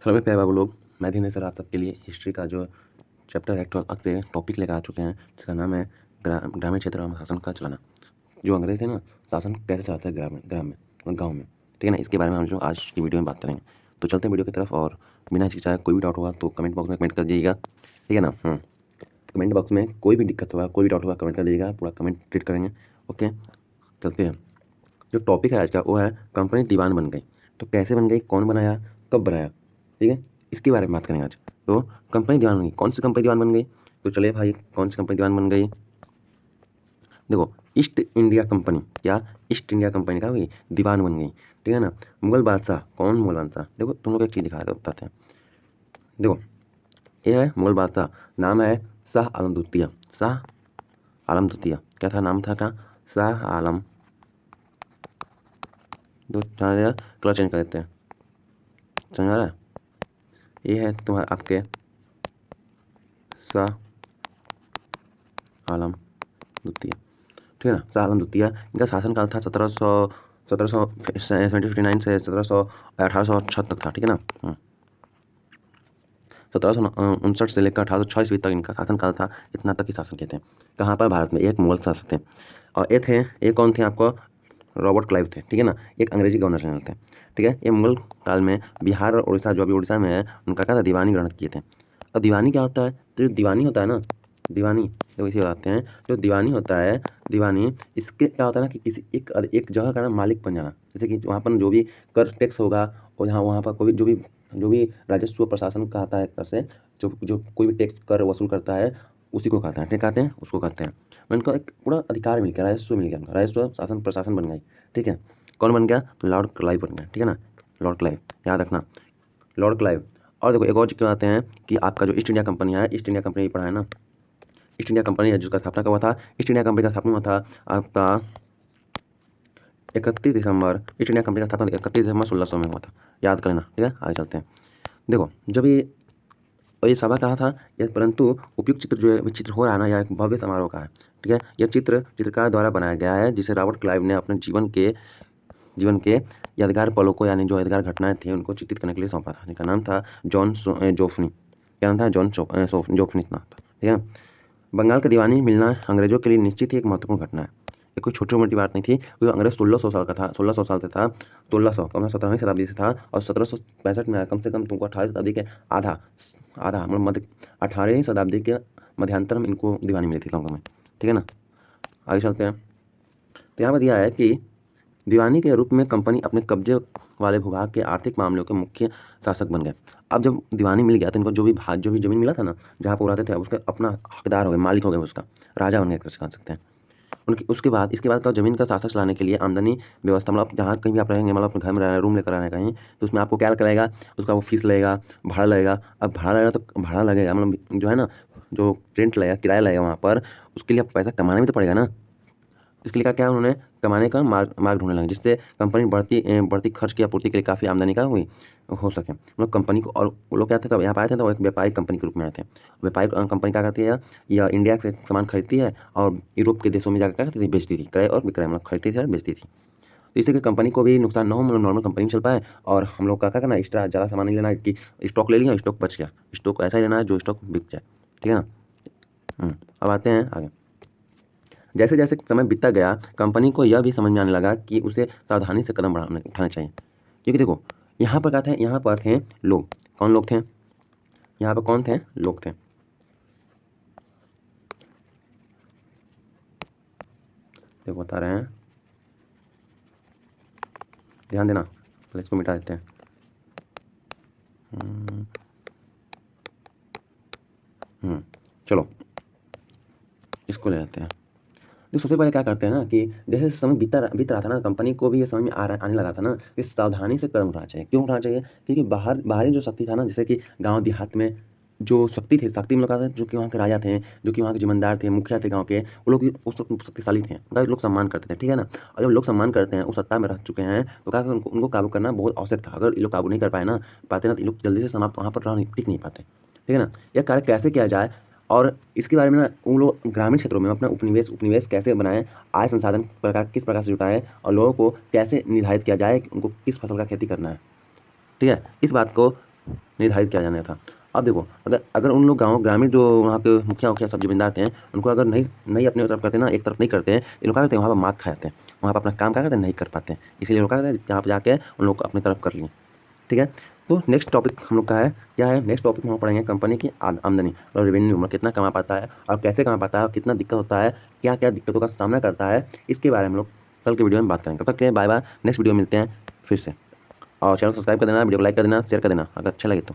Hello मेरे प्यारे बाबू लोग, मैं दिनेश सर आप सबके लिए हिस्ट्री का जो चैप्टर है टॉपिक लेकर आ चुके हैं, जिसका नाम है ग्रामीण क्षेत्र में शासन का चलाना। जो अंग्रेज थे ना, शासन कैसे चलाते हैं ग्रामीण ग्राम में और गाँव में, ठीक है ना। इसके बारे में हम जो आज की वीडियो में बात करेंगे। तो चलते हैं वीडियो की तरफ, और बिना हिचकिचाए कोई भी डाउट होगा तो कमेंट बॉक्स में कमेंट कर दीजिएगा, ठीक है ना। कमेंट बॉक्स में कोई भी दिक्कत होगा, कोई भी डाउट होगा, कमेंट कर दीजिएगा, पूरा कमेंट ट्रीट करेंगे। ओके, चलते हैं। जो टॉपिक है आज का वो है कंपनी दीवान बन गई। तो कैसे बन गई, कौन बनाया, कब बनाया, ठीक है, इसके बारे में बात करेंगे आज। तो कंपनी दीवान बन गई, कौन सी कंपनी दीवान बन गई? तो चलिए भाई, कौन सी कंपनी दीवान बन गई? देखो, ईस्ट इंडिया कंपनी, क्या ईस्ट इंडिया कंपनी का हुई दीवान बन गई, ठीक है ना। मुगल बादशाह, कौन मुगल बादशाह? देखो तुम लोग एक चीज़ दिखा बताते हैं। देखो, ये है मुगल बादशाह, नाम है शाह आलम द्वितीय। शाह आलम द्वितीय, क्या था नाम था? क्या? शाह आलम। जो कलर चेंज कर देते हैं, समझ आ रहा है? ये है तुम्हारा आपके शाह आलम द्वितीय, ठीक है ना। शाह आलम द्वितीय, इनका शासनकाल था 1759 से 1806 तक था, ठीक है ना। 1759 से लेकर 1806 ईस्वी तक इनका शासनकाल था। इतना तक ही शासन किए थे। कहाँ पर? भारत में। एक मुगल शासक थे, और ये कौन थे आपको? रॉबर्ट क्लाइव थे, ठीक है ना। एक अंग्रेजी गवर्नर जनरल थे, ठीक है। ये मुगल काल में बिहार और उड़ीसा, जो अभी उड़ीसा में है, उनका क्या था? दीवानी ग्रहण किए थे। और दीवानी क्या होता है? तो जो दीवानी होता है ना, दीवानी देखो इसे बताते हैं। जो दीवानी होता है, दीवानी, इसके क्या होता है ना कि किसी एक जगह का ना मालिक बन जाना। जैसे कि वहाँ पर जो भी कर टैक्स होगा, और यहाँ वहाँ पर कोई जो भी राजस्व प्रशासन कहता है, कर से जो जो कोई भी टैक्स कर वसूल करता है, उसी को कहते हैं, ठीक कहते हैं, उसको कहते हैं। उनको एक पूरा अधिकार मिल गया, राजस्व मिल गया, उनका राजस्व शासन प्रशासन बन गई, ठीक है। कौन बन गया? तो लॉर्ड क्लाइव बन गया, ठीक है ना। लॉर्ड क्लाइव, याद रखना, लॉर्ड क्लाइव। और देखो एक और चीज आते हैं कि आपका जो ईस्ट इंडिया कंपनी है, ईस्ट इंडिया कंपनी पढ़ा है ना, ईस्ट इंडिया कंपनी है जिसका स्थापना कब हुआ था? ईस्ट इंडिया कंपनी का स्थापना हुआ था आपका 31 दिसंबर। ईस्ट इंडिया कंपनी का स्थापना 31 दिसंबर 1600 में हुआ था, याद करना, ठीक है। आगे चलते हैं। देखो, जब ये सभा कहा था, ये परंतु उपयुक्त चित्र जो है, चित्र हो रहा है ना, यह एक भव्य समारोह का है, ठीक है। यह चित्र चित्रकार द्वारा बनाया गया है, जिसे रॉबर्ट क्लाइव ने अपने जीवन के यादगार पलों को, यानी जो यादगार घटनाएं थी, उनको चित्रित करने के लिए सौंपा था, जिनका नाम था जोफनी। क्या नाम था? जोफनी नाम था, ठीक है। बंगाल का दीवानी मिलना अंग्रेजों के लिए निश्चित ही एक महत्वपूर्ण घटना है। ये कोई छोटी मोटी बात नहीं थी, क्योंकि अंग्रेज 1600 साल का था, 1600 साल से था, 1600 कम 17वीं शताब्दी से था, और 1765 में आया। कम से कम तुमको 18वीं शताब्दी के आधा आधा मतलब मध्य 18वीं शताब्दी के मध्यांतर में इनको दीवानी मिली थी गाँव में, ठीक है ना। आगे चलते हैं। तो यहाँ पर दिया है कि दीवानी के रूप में कंपनी अपने कब्जे वाले भूभाग के आर्थिक मामलों के मुख्य शासक बन गए। अब जब दीवानी मिल गया तो इनको जो भी जमीन मिला था ना, जहाँ पर रहते थे, उसका अपना हकदार हो गए, मालिक हो गए, उसका राजा बन गए, कर सकते हैं। उनकी इसके बाद का जमीन का शासक चलाने के लिए आमदनी व्यवस्था, मतलब जहाँ कहीं भी आप रहेंगे, मतलब अपने घर में रहना, रूम लेकर रहना कहीं, तो उसमें आपको क्या लगेगा? उसका वो फीस लगेगा, भाड़ा लगेगा। अब भाड़ा लगेगा तो भाड़ा लगेगा, मतलब जो है ना, जो रेंट लगेगा, किराया लगेगा वहाँ पर, उसके लिए आप पैसा कमाना भी तो पड़ेगा ना। इसके लिए क्या उन्होंने कमाने का मार्ग ढूंढने लगे, जिससे कंपनी बढ़ती खर्च की आपूर्ति के लिए काफ़ी आमदनी का हुई हो सके, मतलब कंपनी को। और वो लोग क्या थे तब यहाँ पे आए थे, तो वो एक व्यापारिक कंपनी के रूप में आए थे। व्यापारिक कंपनी क्या करती है? या इंडिया से सामान खरीदती है, और यूरोप के देशों में जाकर क्या करती थी? बेचती थी, क्रय और विक्रय, मतलब खरीदती थी और बेचती थी। तो इससे कि कंपनी को भी नुकसान ना हो, मतलब नॉर्मल कंपनी चल पाए, और हम लोग का क्या करना, एक्स्ट्रा ज़्यादा सामान नहीं लेना है कि स्टॉक ले लिया, स्टॉक बच गया, स्टॉक ऐसा ही लेना है जो स्टॉक बिक जाए, ठीक है ना। अब आते हैं आगे। जैसे जैसे समय बीतता गया, कंपनी को यह भी समझ में आने लगा कि उसे सावधानी से कदम उठाने चाहिए, क्योंकि देखो, यहाँ पर क्या थे? यहाँ पर थे लोग। कौन लोग थे? यहाँ पर कौन थे? लोग थे। देखो बता रहे हैं, ध्यान देना, पहले इसको मिटा देते हैं। चलो इसको ले लेते हैं। तो सबसे पहले क्या करते हैं ना कि जैसे समय बीत रहा था ना, कंपनी को भी ये समझ में आने लगा था ना कि सावधानी से कदम उठाना चाहिए। क्यों उठाना चाहिए? क्योंकि बाहरी जो शक्ति था ना, जैसे कि गांव देहात में जो शक्ति थी, शक्ति में लोग जो कि वहाँ के राजा थे, जो कि वहाँ के जमींदार थे, मुखिया थे गाँव के, वो लोग भी उस वक्त शक्तिशाली थे, उनका लोग सम्मान करते थे, ठीक है ना। और जब लोग सम्मान करते हैं, उस सत्ता में रह चुके हैं, तो क्या उनको काबू करना बहुत आवश्यक था। अगर ये लोग काबू नहीं कर पाते ना, तो ये लोग जल्दी से समाप्त वहाँ पर टिक नहीं पाते, ठीक है ना। यह कार्य कैसे किया जाए, और इसके बारे में ना उन लोग ग्रामीण क्षेत्रों में अपना उपनिवेश कैसे बनाएं, आय संसाधन किस प्रकार से जुटाएं, और लोगों को कैसे निर्धारित किया जाए कि उनको किस फसल का खेती करना है, ठीक है। इस बात को निर्धारित किया जाना था। अब देखो, अगर उन लोग ग्रामीण जो वहाँ के मुखिया सब जमींदार थे, उनको अगर नहीं अपनी तरफ करते ना, एक तरफ नहीं करते हैं, ये लोग क्या करते हैं, वहाँ पर मात खा जाते हैं, वहाँ पर अपना काम क्या करते हैं, नहीं कर पाते हैं। इसीलिए लोग क्या करते हैं, यहाँ पर जाके उन लोग को अपनी तरफ कर लिए। ठीक है, तो नेक्स्ट टॉपिक हम लोग का है क्या है, नेक्स्ट टॉपिक में हम पढ़ेंगे कंपनी की आमदनी और रेवेन्यू में कितना कमा पाता है और कैसे कमा पाता है और कितना दिक्कत होता है, क्या क्या दिक्कतों का सामना करता है, इसके बारे में हम लोग कल के वीडियो में बात करेंगे। तब तक के लिए बाय बाय, नेक्स्ट वीडियो मिलते हैं फिर से। और चैनल सब्सक्राइब कर देना, वीडियो को लाइक कर देना, शेयर कर देना अगर अच्छा लगे तो।